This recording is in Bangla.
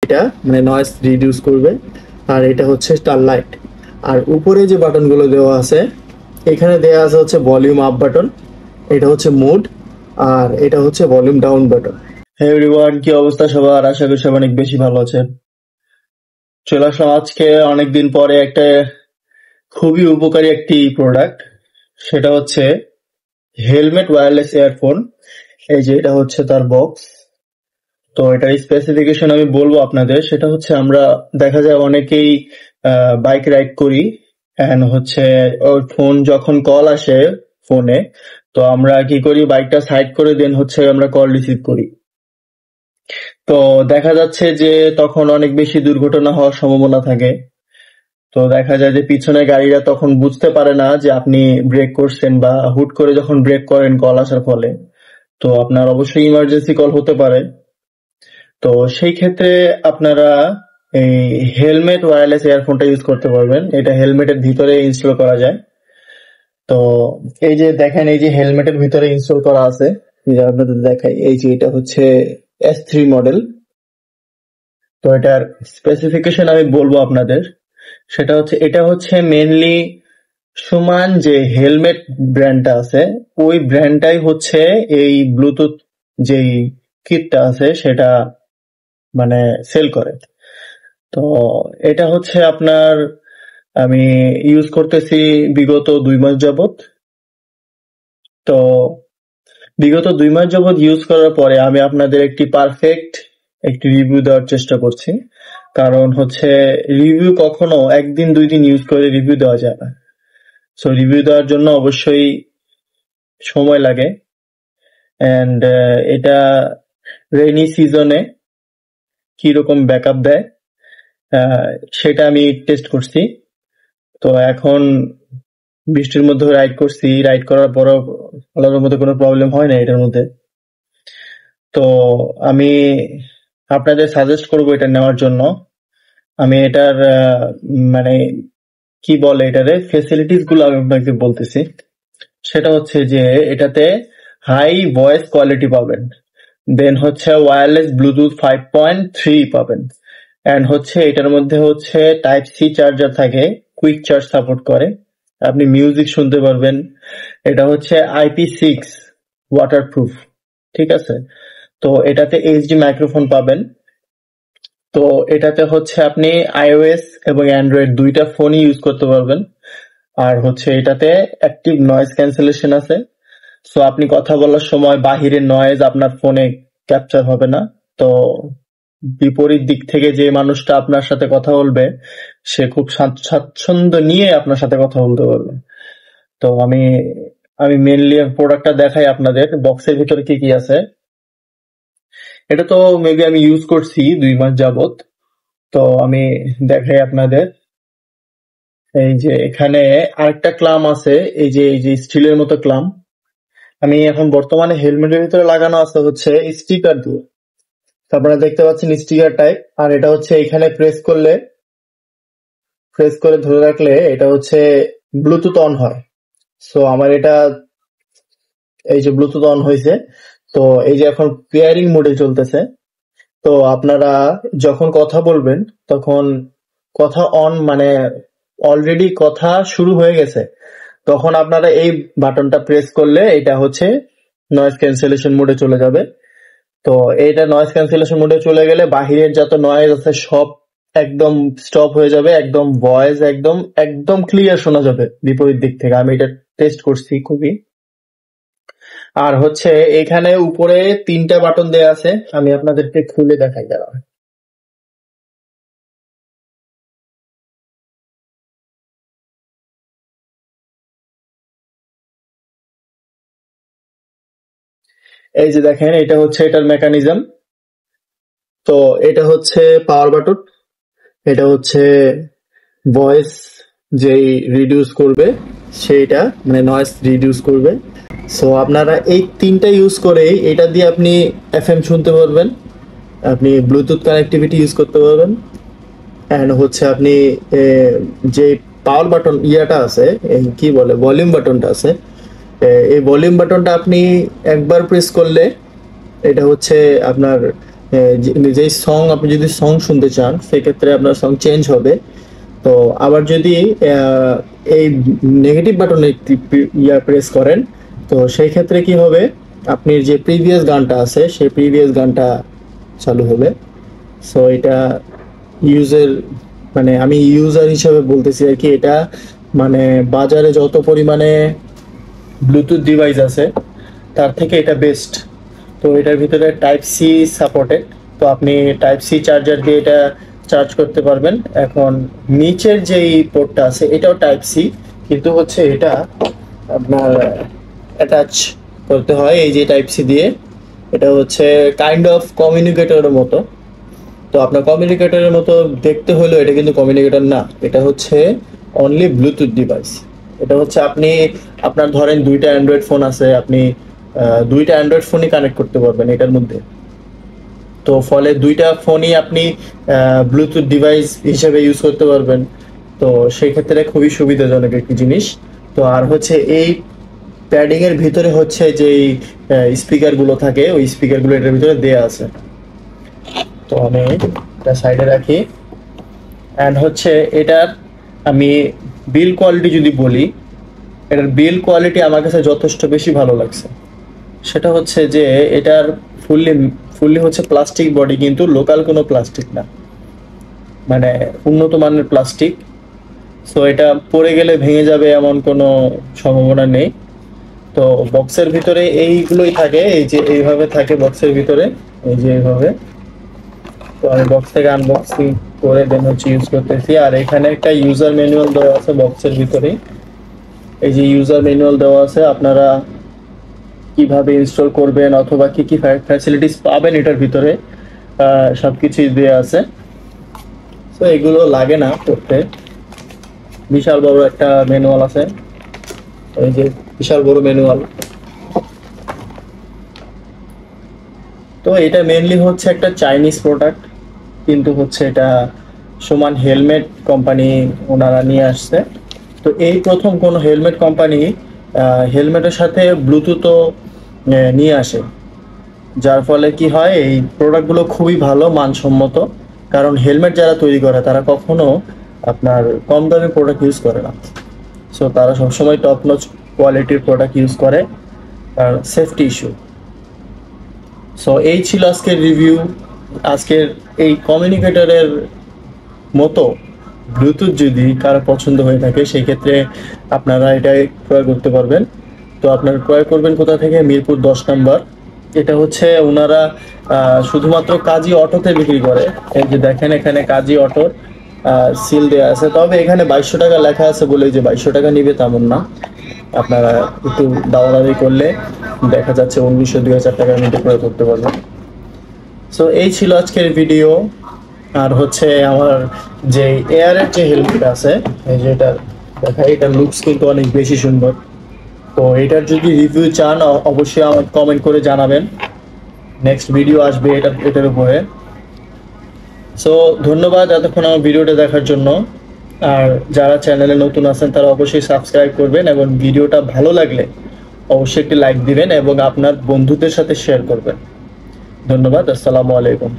এটা মানে নয়েজ রিডিউস করবে। আর এটা হচ্ছে স্টার লাইট। আর উপরে যে বাটনগুলো দেওয়া আছে, এখানে দেওয়া আছে হচ্ছে ভলিউম আপ বাটন, এটা হচ্ছে মোড, আর এটা হচ্ছে volume down button. Hey everyone, কি অবস্থা সবার? আশা করি সবাই অনেক বেশি ভালো আছে। চলে আসলাম আজকে অনেকদিন পরে একটা খুবই উপকারী একটি প্রোডাক্ট, সেটা হচ্ছে হেলমেট ওয়্যারলেস ইয়ারফোন। এই যে এটা হচ্ছে তার বক্স। তো এটার স্পেসিফিকেশন আমি বলবো আপনাদের। সেটা হচ্ছে আমরা দেখা যায় অনেকেই বাইক রাইড করি, এন্ড হচ্ছে ওর ফোন যখন কল আসে ফোনে, তো আমরা কি করি, বাইকটা সাইড করে দেন হচ্ছে আমরা কল রিসিভ করি। তো দেখা যাচ্ছে যে তখন অনেক বেশি দুর্ঘটনা হওয়ার সম্ভাবনা থাকে। তো দেখা যায় যে পিছনে গাড়িরা তখন বুঝতে পারে না যে আপনি ব্রেক করছেন, বা হুট করে যখন ব্রেক করেন কল আসার ফলে, তো আপনার অবশ্যই ইমার্জেন্সি কল হতে পারে। তো সেই ক্ষেত্রে আপনারা এই হেলমেট ওয়্যারলেস ইয়ারফোনটা ইউজ করতে পারবেন। এটা হেলমেটের ভিতরে ইনস্টল করা যায়। তো এই যে দেখেন, এই যে হেলমেটের ভিতরে ইনস্টল করা আছে, এই যে আপনাদের দেখাই, এই যে এটা হচ্ছে S3 মডেল। তো এটার স্পেসিফিকেশন আমি বলবো আপনাদের। সেটা হচ্ছে, এটা হচ্ছে মেনলি সুমান যে হেলমেট ব্র্যান্ডটা আছে, ওই ব্র্যান্ডটাই হচ্ছে এই ব্লুটুথ যেই কিটটা আছে সেটা মানে সেল করে। তো এটা হচ্ছে আপনার, আমি ইউজ করতেছি বিগত 2 মাস যাবত। তো বিগত 2 মাস যাবত ইউজ করার পরে আমি আপনাদের একটি রিভিউ দেওয়ার চেষ্টা করছি। কারণ হচ্ছে রিভিউ কখনো একদিন 2 দিন ইউজ করে রিভিউ দেওয়া যায় না। সো রিভিউ দেওয়ার জন্য অবশ্যই সময় লাগে। এন্ড এটা রেইনি সিজনে কিরকম ব্যাকআপ দেয় সেটা আমি টেস্ট করছি। তো এখন বৃষ্টির মধ্যে রাইড করছি, রাইড করার পরও আলাদার মধ্যে কোনো প্রবলেম হয় না এটার মধ্যে। তো আমি আপনাদের সাজেস্ট করবো এটা নেওয়ার জন্য। আমি এটার মানে কি বলে এটারে ফেসিলিটিস গুলো আমি আপনাকে বলতেছি। সেটা হচ্ছে যে এটাতে হাই ভয়েস কোয়ালিটি পাবেন, দেন হচ্ছে ওয়্যারলেস ব্লুটুথ 5.3 পাবেন, এন্ড হচ্ছে এটার মধ্যে হচ্ছে টাইপ সি চার্জার থাকে, কুইক চার্জ সাপোর্ট করে, আপনি মিউজিক শুনতে পারবেন। এটা হচ্ছে IP6 ওয়াটারপ্রুফ, ঠিক আছে। তো এটাতে এইচডি মাইক্রোফোন পাবেন। তো এটাতে হচ্ছে আপনি iOS এবং অ্যান্ড্রয়েড দুইটা ফোনই ইউজ করতে পারবেন। আর হচ্ছে এটাতে অ্যাক্টিভ নয়েজ ক্যান্সেলেশন আছে। সো আপনি কথা বলার সময় বাহিরের নয়েজ আপনার ফোনে ক্যাপচার হবে না। তো বিপরীত দিক থেকে যে মানুষটা আপনার সাথে কথা বলবে, সে খুব স্বাচ্ছন্দ্য নিয়ে আপনার সাথে কথা বলতে পারবে। তো আমি মেনলি প্রোডাক্টটা দেখাই আপনাদের, বক্সের ভিতরে কি কি আছে। এটা তো মেবি আমি ইউজ করছি 2 মাস যাবত। তো আমি দেখাই আপনাদের। এই যে এখানে আরেকটা ক্লাম আছে, এই যে স্টিলের মতো ক্লাম। আমি এখন বর্তমানে হেলমেটের ভিতরে লাগানো আছে হচ্ছে স্টিকার দিয়ে। তো আপনারা দেখতে পাচ্ছেন স্টিকার টাইপ। আর এটা হচ্ছে এখানে প্রেস করে ধরে রাখলে এটা হচ্ছে ব্লুটুথ অন হয়। সো আমার এটা, এই যে ব্লুটুথ অন হয়েছে। তো এই যে এখন পেয়ারিং মোডে চলতেছে। তো আপনারা যখন কথা বলবেন তখন কথা অন মানে অলরেডি কথা শুরু হয়ে গেছে, তখন আপনারা এই বাটনটা প্রেস করলে এটা হচ্ছে নয়েজ ক্যান্সেলেশন মোডে চলে যাবে। তো এইটা নয়েজ ক্যান্সেলেশন মোডে চলে গেলে বাহিরের যত নয়েজ আছে সব একদম স্টপ হয়ে যাবে, একদম ভয়েস একদম ক্লিয়ার শোনা যাবে বিপরীত দিক থেকে। আমি এটা টেস্ট করছি খুবই। আর হচ্ছে এখানে উপরে 3টা বাটন দেয়া আছে, আমি আপনাদেরকে খুলে দেখাই দাঁড়ান। এই যে দেখেন, এটা হচ্ছে এটার মেকানিজম। তো এটা হচ্ছে পাওয়ার বাটন, এটা হচ্ছে ভয়েস যেই রিডিউস করবে সেইটা, মানে নয়েজ রিডিউস করবে। সো আপনারা এই 3টা ইউজ করেই এটা দিয়ে আপনি FM শুনতে পারবেন, আপনি ব্লুটুথ কানেক্টিভিটি ইউজ করতে পারবেন, এন্ড হচ্ছে আপনি যে পাওয়ার বাটন ইয়াটা আছে, কি বলে ভলিউম বাটনটা আছে, এই ভলিউম বাটনটা আপনি একবার প্রেস করলে এটা হচ্ছে আপনার যে সং আপনি যদি সং শুনতে চান সেক্ষেত্রে আপনার সং চেঞ্জ হবে। তো আবার যদি এই নেগেটিভ বাটনে প্রেস করেন তো সেই ক্ষেত্রে কি হবে, আপনি যে প্রিভিয়াস গানটা আছে সেই প্রিভিয়াস গানটা চালু হবে। সো এটা ইউজের মানে আমি ইউজার হিসেবে বলতেছি আর কি, এটা মানে বাজারে যত পরিমাণে ব্লুটুথ ডিভাইস আছে তার থেকে এটা বেস্ট। তো এটার ভিতরে টাইপ সি সাপোর্টেড, তো আপনি টাইপ সি চার্জার দিয়ে এটা চার্জ করতে পারবেন। এখন নিচের যেই পোর্টটা আছে এটাও টাইপ সি, কিন্তু হচ্ছে এটা আপনার অ্যাটাচ করতে হয় এই যে টাইপ সি দিয়ে। এটা হচ্ছে কাইন্ড অফ কমিউনিকেটরের মতো। তো আপনার কমিউনিকেটরের মতো দেখতে হলেও এটা কিন্তু কমিউনিকেটর না, এটা হচ্ছে অনলি ব্লুটুথ ডিভাইস। এটা হচ্ছে আপনি আপনার ধরেন দুইটা অ্যান্ড্রয়েড ফোন আছে, আপনি দুইটা অ্যান্ড্রয়েড ফোনই কানেক্ট করতে পারবেন এটার মধ্যে। তো ফলে দুইটা ফোনই আপনি ব্লুটুথ ডিভাইস হিসেবে ইউজ করতে পারবেন। তো সেই ক্ষেত্রে খুবই সুবিধাজনক একটি জিনিস। তো আর হচ্ছে এই প্যাডিং এর ভিতরে হচ্ছে যেই স্পিকার গুলো থাকে ওই স্পিকার গুলো এটার ভিতরে দেয়া আছে। তো আমি এটা সাইডে রাখি। অ্যান্ড হচ্ছে এটার আমি বিল কোয়ালিটি যদি বলি, এটার বিল কোয়ালিটি আমার কাছে যথেষ্ট বেশি ভালো লাগছে। সেটা হচ্ছে যে এটার ফুললি ফুললি হচ্ছে প্লাস্টিক বডি, কিন্তু লোকাল কোনো প্লাস্টিক না, মানে উন্নত মানের প্লাস্টিক। সো এটা পড়ে গেলে ভেঙে যাবে এমন কোনো সম্ভাবনা নেই। তো বক্সের ভিতরে এইগুলোই থাকে, এই যে এইভাবে থাকে বক্সের ভিতরে, এই যে এইভাবে। তো আমি বক্স থেকে আনবক্সিং করে দেন হচ্ছে ইউজ করতেছি। আর এখানে একটা ইউজার ম্যানুয়াল দেওয়া আছে বক্সের ভিতরে, এই যে ইউজার ম্যানুয়াল দেওয়া আছে, আপনারা কিভাবে ইনস্টল করবেন অথবা কি কি ফ্যাসিলিটিস পাবেন এটার ভিতরে সবকিছুই দেওয়া আছে। তো এগুলো লাগে না করতে, বিশাল বড় একটা ম্যানুয়াল আছে, এই যে বিশাল বড় ম্যানুয়াল। তো এটা মেইনলি হচ্ছে একটা চাইনিজ প্রোডাক্ট, কিন্তু হচ্ছে এটা সমান হেলমেট কোম্পানি ওনারা নিয়ে আসছে। তো এই প্রথম কোনো হেলমেট কোম্পানি হেলমেটের সাথে ব্লুটুথও নিয়ে আসে, যার ফলে কি হয় এই প্রোডাক্টগুলো খুবই ভালো মানসম্মত। কারণ হেলমেট যারা তৈরি করে তারা কখনো আপনার কম দামি প্রোডাক্ট ইউজ করে না। সো তারা সবসময় টপ নচ কোয়ালিটির প্রোডাক্ট ইউজ করে, আর সেফটি ইস্যু। সো এই ছিল আজকের রিভিউ। আজকের এই কমিউনিকেটরের মতো ব্লুটুথ যদি কারো পছন্দ হয়ে থাকে সেই ক্ষেত্রে আপনারা এটাই ক্রয় করতে পারবেন। তো আপনারা ক্রয় করবেন কোথা থেকে? মিরপুর 10 নম্বর। এটা হচ্ছে ওনারা শুধুমাত্র কাজী অটোতে বিক্রি করে। এই যে দেখেন এখানে কাজী অটোর সিল দেওয়া আছে, তবে এখানে 2200 টাকা লেখা আছে বলে যে 2200 টাকা নিবে তেমন না। আপনারা একটু দাওয়াদাওয়ি করলে দেখা যাচ্ছে 1900-2000 টাকার মধ্যে ক্রয় করতে পারবেন। সো এই ছিল আজকের ভিডিও। আর হচ্ছে আমার যে এয়ারের যে হেলমেট আছে, এই যে এটা দেখা, এটার লুকস কিন্তু অনেক বেশি সুন্দর। তো এটার যদি রিভিউ চান অবশ্যই আমার কমেন্ট করে জানাবেন, নেক্সট ভিডিও আসবে এটার উপরে। সো ধন্যবাদ এতক্ষণ আমার ভিডিওটা দেখার জন্য। আর যারা চ্যানেলে নতুন আছেন তারা অবশ্যই সাবস্ক্রাইব করবেন, এবং ভিডিওটা ভালো লাগলে অবশ্যই একটি লাইক দিবেন এবং আপনার বন্ধুদের সাথে শেয়ার করবেন। ধন্যবাদ। আসসালামু আলাইকুম।